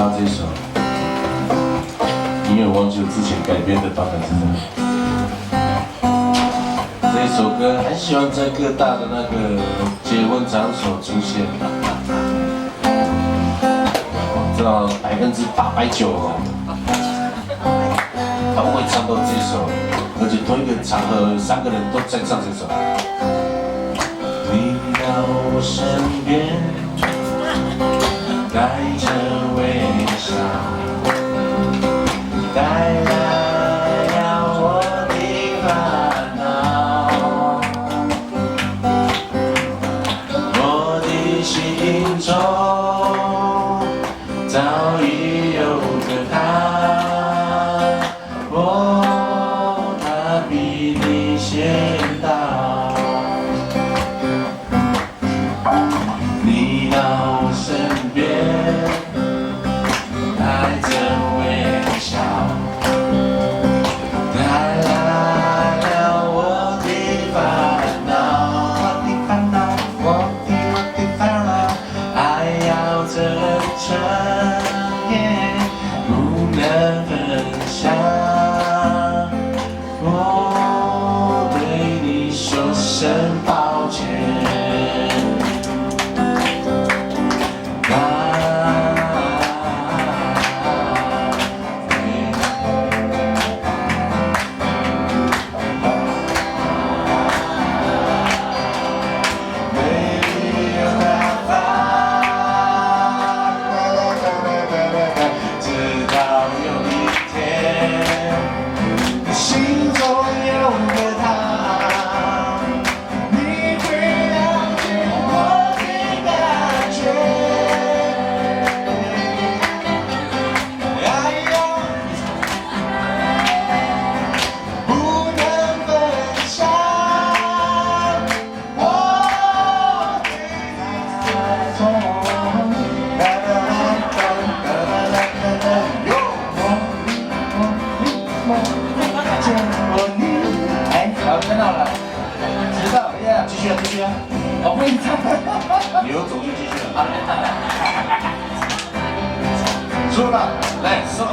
道这首，因为我忘记我之前改编的版本是什么。这首歌很喜欢在各大的那个结婚场所出现，我知道800%9%哦，他们会唱到这首，而且同一个场合3个人都在唱这首。你到我身边，带着微笑，带来了我的烦恼。我的心中早已有个他，他比你先到。你到我身边，带着微笑，带来了我的烦恼，我的烦恼，爱要真诚，不能分享。我对你说声抱歉。看到了，知道，继续啊，继续啊！我不会唱，你有种就继续了。输了，来，输了。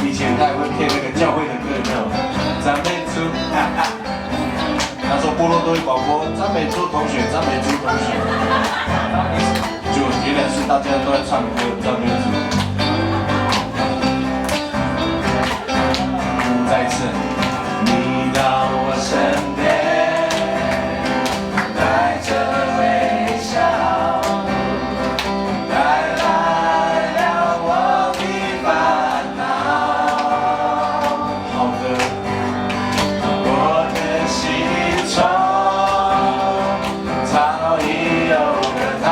以前他还会配那个教会的歌，有没有？赞美主。他说部落都会广播赞美主同学，赞美主同学，就原来是大家都在唱歌赞美主。再一次，你到我身边，带着微笑，带来了我的烦恼。好的。我的心中早已有个他，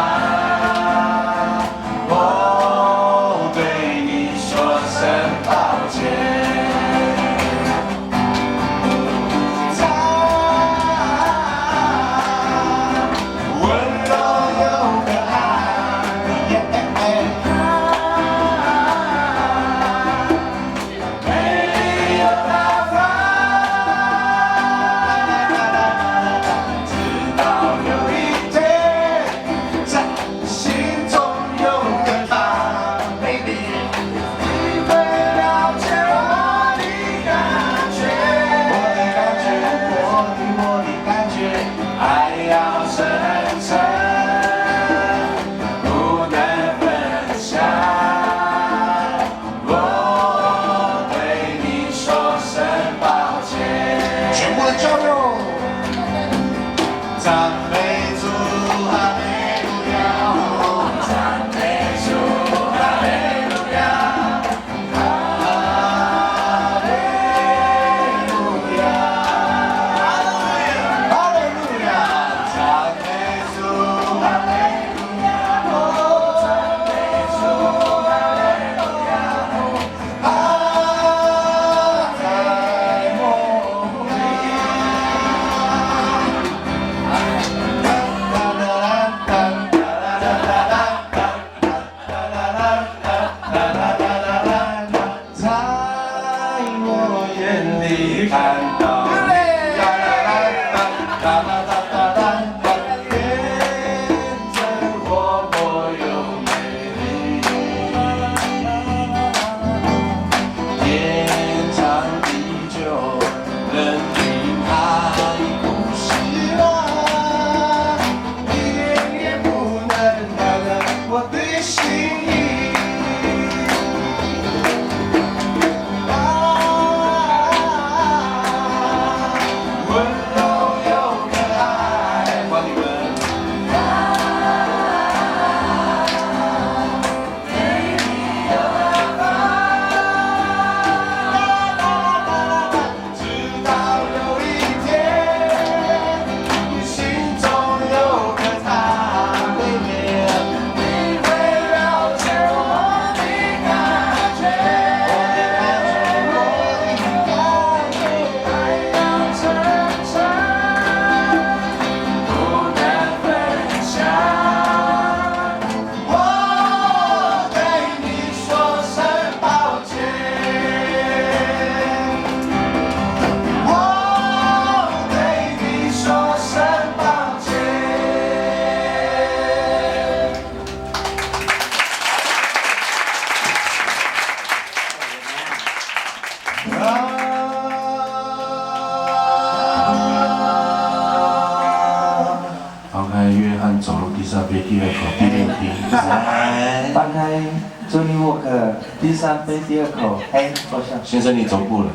点，3。翻开祝你沃克第3杯第2口，哎，坐下。先生，你走步了。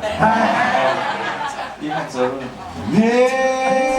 约翰哲伦。耶。